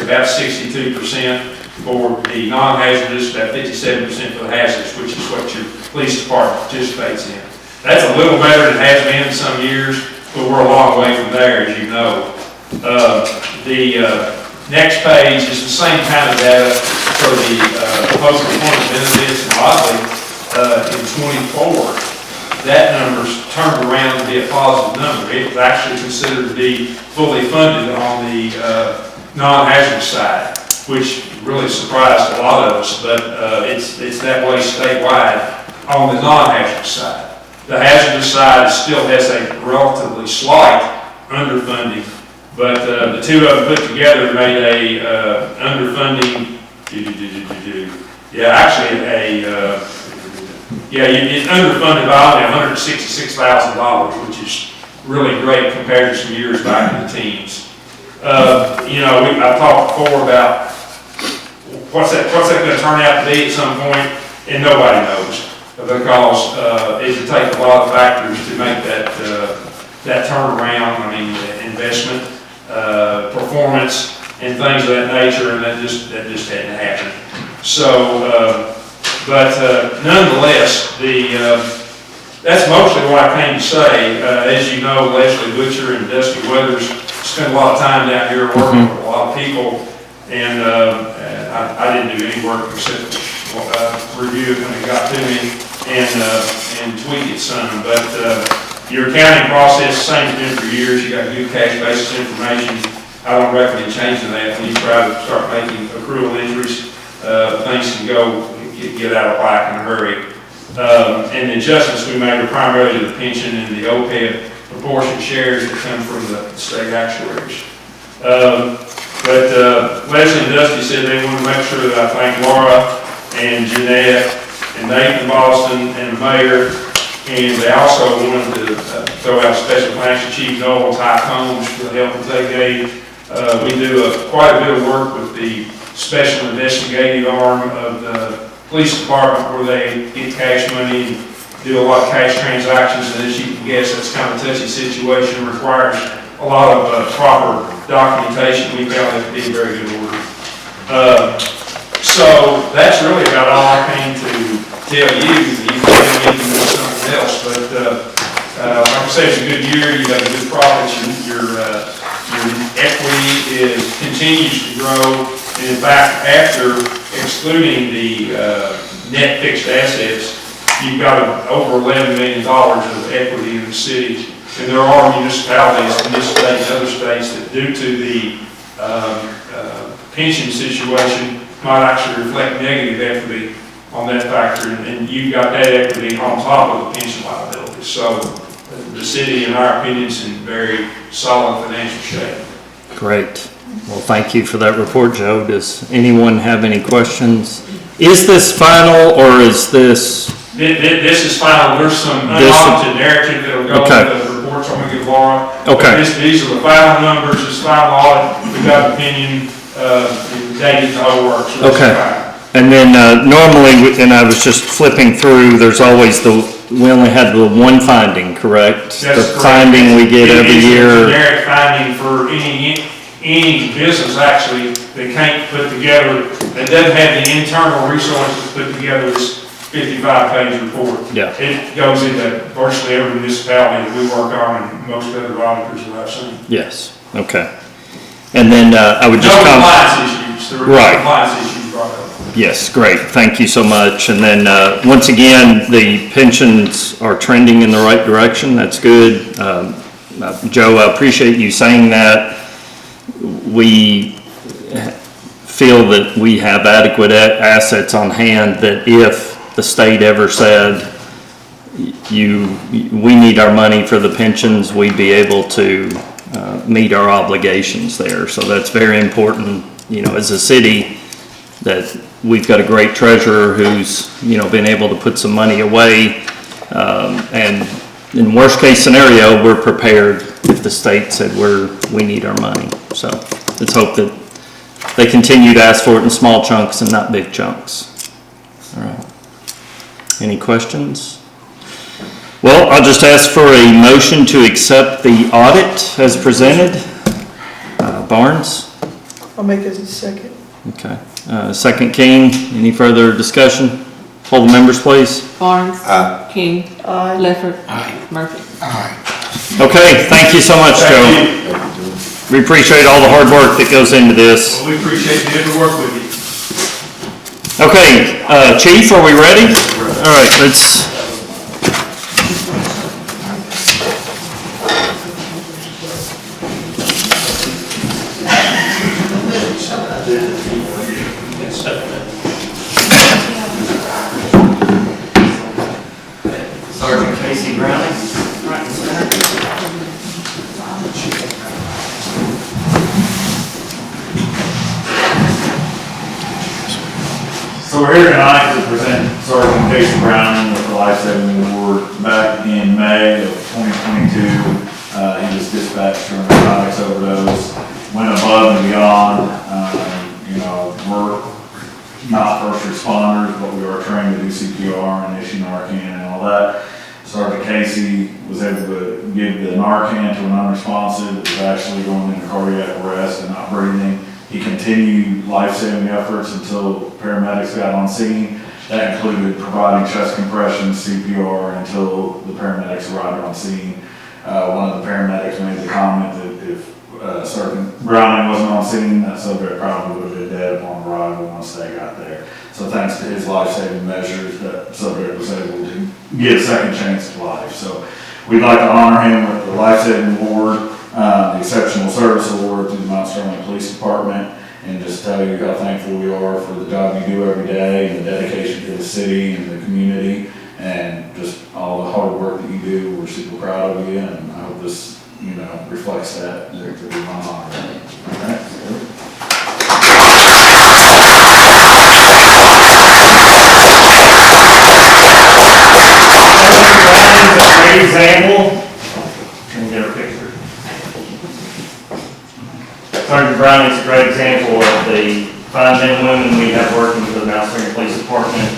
about 62% for the non-hazardous, about 57% for the hazardous, which is what your police department participates in. That's a little better than it has been in some years, but we're a long way from there, as you know. The next page is the same kind of data for the post-employment benefits, and oddly, in 24, that number's turned around to be a positive number. It was actually considered to be fully funded on the non-hazardous side, which really surprised a lot of us, but it's that way statewide on the non-hazardous side. The hazardous side still has a relatively slight underfunding, but the two of them put together made a underfunding, it's underfunded by only $166,000, which is really great compared to some years back in the teens. I've talked before about what's that going to turn out to be at some point, and nobody knows, because it would take a lot of factors to make that turnaround. I mean, investment, performance, and things of that nature, and that just hadn't happened. So, nonetheless, that's mostly what I came to say. As you know, Leslie Butcher and Dusty Weathers spent a lot of time down here working with a lot of people, and I didn't do any work except review it when it got to me and tweak it some. But your accounting process, same as it's been for years. You got good cash basis information. I don't recommend changing that when you try to start making accrual entries. Things can get out of whack in a hurry. And the adjustments we made are primarily to the pension and the OPEB proportion shares that come from the state actuaries. Leslie and Dusty said they wanted to make sure that I thank Laura and Jeanette and Nathan Boston and the mayor, and they also wanted to throw out special thanks to Chief Noel Ty Combs for the help that they gave. We do quite a bit of work with the special investigative arm of the police department, where they get cash money and do a lot of cash transactions, and as you can guess, that's kind of a touchy situation. It requires a lot of proper documentation. We found that to be in very good order. So that's really about all I came to tell you. You can do something else, but like I said, it's a good year. You have a good profits. Your equity continues to grow. And in fact, after excluding the net fixed assets, you've got over $11 million of equity in the city. And there are municipalities in this state and other states that, due to the pension situation, might actually reflect negative equity on that factor. And you've got that equity on top of the pension liability. So the city, in our opinion, is in very solid financial shape. Great. Well, thank you for that report, Joe. Does anyone have any questions? Is this final, or is this? This is final. There's some unaudited narrative that will go with the reports I'm going to give Laura. Okay. These are the final numbers. It's final audit. We've got opinion. Dated the whole work. So okay. And then normally, and I was just flipping through, there's always we only had the one finding, correct? That's the finding we get every year. It's a generic finding for any business, actually, that can't put together, that doesn't have the internal resources to put together this 55-page report. Yeah. It goes into virtually every municipality that we work on, and most other auditors that I've seen. Yes. Okay. And then I would just no compliance issues. There were no compliance issues brought up. Yes, great. Thank you so much. And then once again, the pensions are trending in the right direction. That's good. Joe, I appreciate you saying that. We feel that we have adequate assets on hand, that if the state ever said we need our money for the pensions, we'd be able to meet our obligations there. So that's very important, as a city, that we've got a great treasurer who's, been able to put some money away. And in worst case scenario, we're prepared if the state said we need our money. So let's hope that they continue to ask for it in small chunks and not big chunks. All right. Any questions? Well, I'll just ask for a motion to accept the audit as presented. Barnes? I'll make it a second. Okay. Second King, any further discussion? Poll the members, please. Barnes. Aye. King. Aye. Leffert. Aye. Murphy. Okay, thank you so much, Joe. We appreciate all the hard work that goes into this. Well, we appreciate being able to work with you. Okay, Chief, are we ready? All right, let's. Sergeant Casey Browning, right in center. So we're here tonight to present Sergeant Casey Browning with the Life Saving Award. Back in May of 2022, he was dispatched from a narcotics overdose, went above and beyond. We're not first responders, but we are trained to do CPR and issue Narcan and all that. Sergeant Casey was able to give the Narcan to an unresponsive that was actually going into cardiac arrest and not breathing. He continued life-saving efforts until paramedics got on scene. That included providing chest compressions, CPR, until the paramedics arrived on scene. One of the paramedics made the comment that if Sergeant Browning wasn't on scene, that subject probably would have been dead upon arrival once they got there. So thanks to his life-saving measures, that subject was able to get a second chance at life. So we'd like to honor him with the Life-Saving Award, the Exceptional Service Award through the Mount Sterling Police Department, and just tell you how thankful we are for the job you do every day and the dedication to the city and the community and just all the hard work that you do. We're super proud of you, and I hope this, reflects that to be my honor. All right. Great example. Can we get a picture? Sergeant Browning's a great example of the fine men and women we have working for the Mount Sterling Police Department.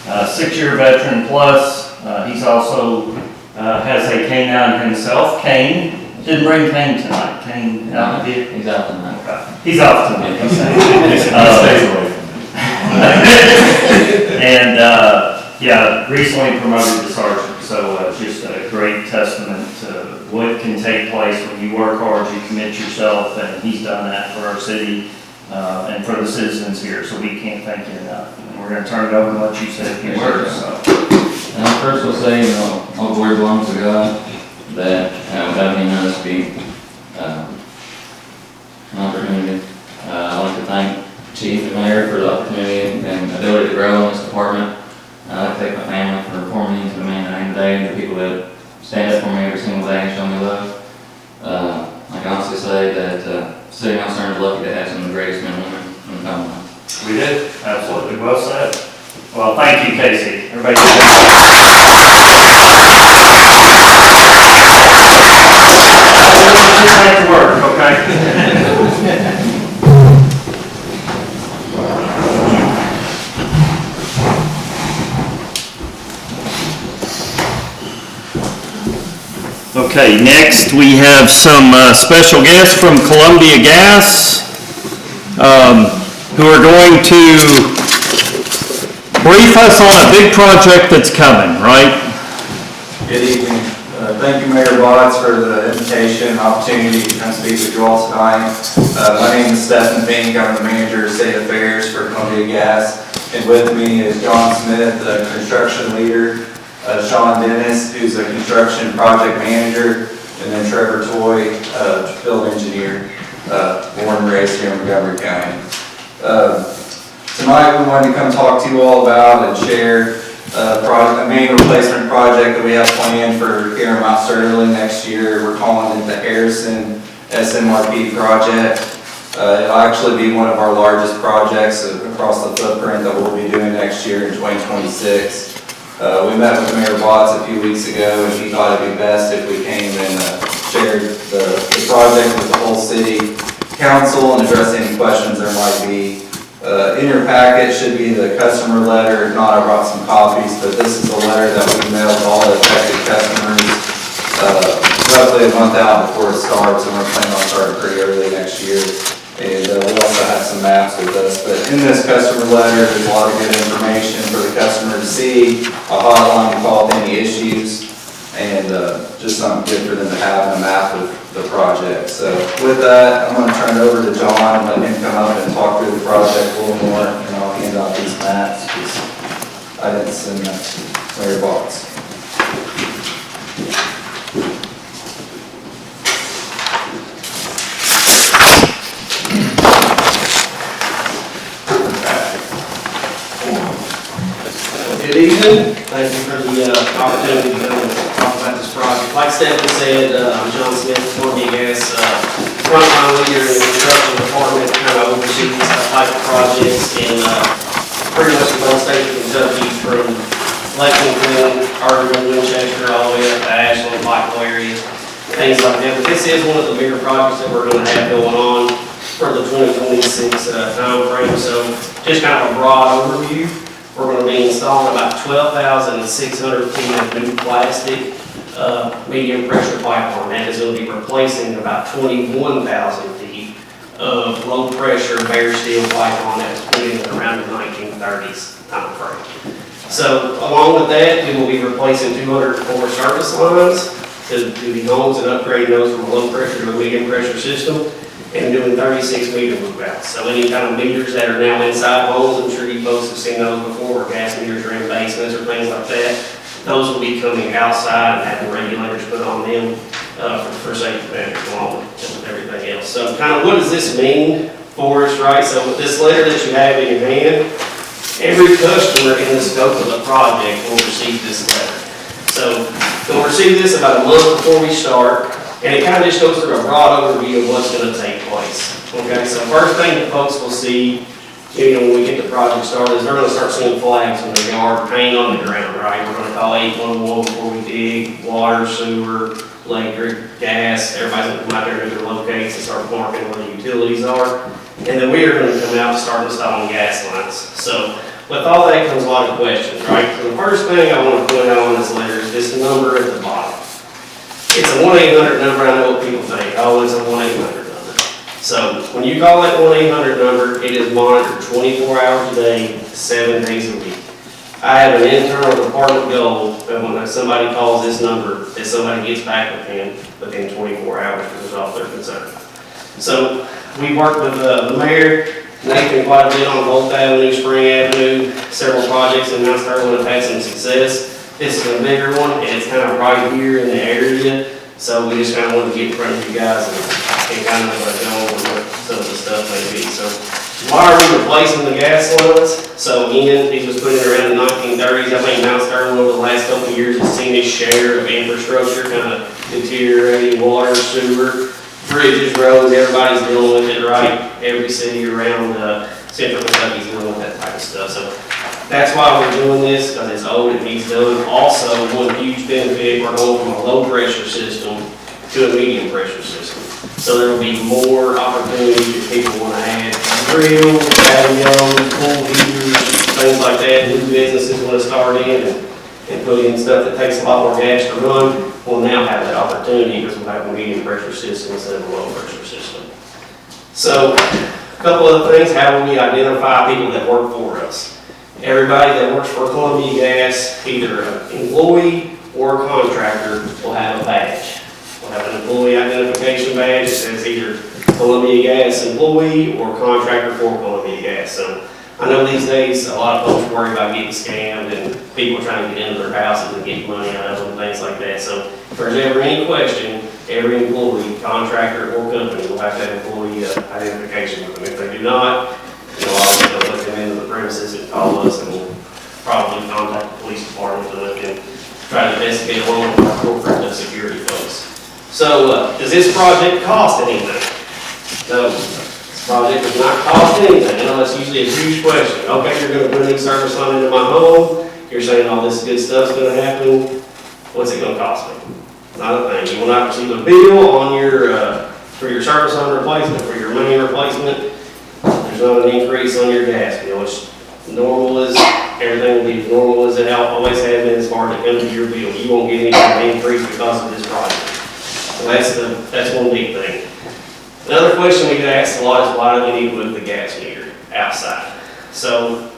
6-year veteran plus. He's also has a K-9 himself. Kane didn't bring Kane tonight. Kane out here. He's out tonight. Okay. He's off tonight. He stays away from me. And recently promoted to sergeant. So just a great testament to what can take place when you work hard, you commit yourself, and he's done that for our city and for the citizens here. So we can't thank you enough. And we're going to turn it over and let you say a few words. So. And I first will say, all glory belongs to God, that without him, none of us be an opportunity. I'd like to thank Chief and Mayor for the opportunity and ability to grow in this department. I'd like to thank my family for forming me into the man I am today, and the people that stand up for me every single day and show me love. I can honestly say that City of Mount Sterling is lucky to have some of the greatest men and women in the Commonwealth. We did. Absolutely. Well said. Well, thank you, Casey. Everybody. Back to work, okay? Okay, next we have some special guests from Columbia Gas who are going to brief us on a big project that's coming, right? Good evening. Thank you, Mayor Watts, for the invitation and opportunity to come speak with you all tonight. My name is Stephen Fink. I'm the manager of State Affairs for Columbia Gas. And with me is John Smith, the construction leader, Sean Dennis, who's a construction project manager, and then Trevor Toy, field engineer, born and raised here in Montgomery County. Tonight we wanted to come talk to you all about and share a main replacement project that we have planned for here in Mount Sterling next year. We're calling it the Harrison SMRP project. It'll actually be one of our largest projects across the footprint that we'll be doing next year in 2026. We met with Mayor Watts a few weeks ago, and he thought it'd be best if we came and shared the project with the whole city council and address any questions there might be. In your packet should be the customer letter. If not, I brought some copies, but this is a letter that we mailed to all the affected customers roughly a month out before it starts, and we're planning on starting pretty early next year. And we also have maps with us. But in this customer letter, there's a lot of good information for the customer to see, a hotline to call with any issues, and just something good for them to have in a map of the project. So with that, I'm going to turn it over to John and let him come up and talk through the project a little more, and I'll hand out these maps, because I didn't send that to Mary Box. Good evening. Thank you for the opportunity to come and talk about this project. Like Stephanie said, I'm John Smith, Columbia Gas, frontline leader in the construction department, kind of oversees these type of projects in pretty much the whole state of Kentucky, from Lexington, Arden, Winchester, all the way up to Ashland, Pikeville area, things like that. But this is one of the bigger projects that we're going to have going on for the 2026 time frame. So just kind of a broad overview. We're going to be installing about 12,600 feet of new plastic medium pressure pipeline. That is going to be replacing about 21,000 feet of low pressure bare steel pipeline that was put in around the 1930s time frame. So along with that, we will be replacing 204 service lines to the homes and upgrading those from a low pressure to a medium pressure system, and doing 36 meter move outs. So any kind of meters that are now inside homes, I'm sure you folks have seen those before, where gas meters are in basements or things like that, those will be coming outside and having regulators put on them for safety measures along with everything else. So kind of what does this mean for us, right? So with this letter that you have in your hand, every customer in the scope of the project will receive this letter. So they'll receive this about a month before we start. And it kind of just goes through a broad overview of what's going to take place. Okay, so first thing that folks will see, when we get the project started, is they're going to start seeing flags in their yard hanging on the ground, right? We're going to call 811 before we dig, water, sewer, electric, gas. Everybody's going to come out there and do their locates and start marking where the utilities are. And then we are going to come out and start installing gas lines. So with all that comes a lot of questions, right? So the first thing I want to point out on this letter is this number at the bottom. It's a 1-800 number. I know what people think. Oh, it's a 1-800 number. So when you call that 1-800 number, it is monitored 24 hours a day, 7 days a week. I have an internal department goal that when somebody calls this number, that somebody gets back with him within 24 hours because of all their concern. So we worked with the mayor, Nathan, quite a bit on Bolt Avenue, Spring Avenue, several projects in Mount Sterling have had some success. This is a bigger one, and it's kind of right here in the area, so we just kind of wanted to get in front of you guys and kind of go over what some of the stuff may be. So why are we replacing the gas lines? So again, these was put in around the 1930s. I think Mount Sterling over the last couple of years has seen its share of infrastructure kind of deteriorating, water, sewer, bridges, roads, everybody's dealing with it, right? Every city around central Kentucky is dealing with that type of stuff. So that's why we're doing this, because it's old, it needs done. Also, one huge benefit, we're going from a low pressure system to a medium pressure system. So there will be more opportunities if people want to add grills, patios, pool heaters, things like that. New businesses want to start in and put in stuff that takes a lot more gas to run. We'll now have that opportunity because we'll have a medium pressure system instead of a low pressure system. So a couple of things, how will we identify people that work for us? Everybody that works for Columbia Gas, either an employee or a contractor, will have a badge. We'll have an employee identification badge that says either Columbia Gas employee or contractor for Columbia Gas. So I know these days a lot of folks worry about getting scammed and people trying to get into their houses and get money out of them, things like that. So if there's ever any question, every employee, contractor, or company will have that employee identification with them. If they do not, obviously they'll let them into the premises and call us, and we'll probably contact the police department to let them try to investigate along with our corporate security folks. So, does this project cost anything? No, this project does not cost anything. That's usually a huge question. Okay, you're going to put a new service line into my home. You're saying all this good stuff's going to happen. What's it going to cost me? Not a thing. You will not receive a bill on your for your service line replacement, for your main replacement. There's not an increase on your gas bill. It's normal as everything will be normal as it always has been as far as it comes to your bill. You won't get any kind of increase because of this project. So that's one big thing. Another question we get asked a lot is why do we need to move the gas meter outside? So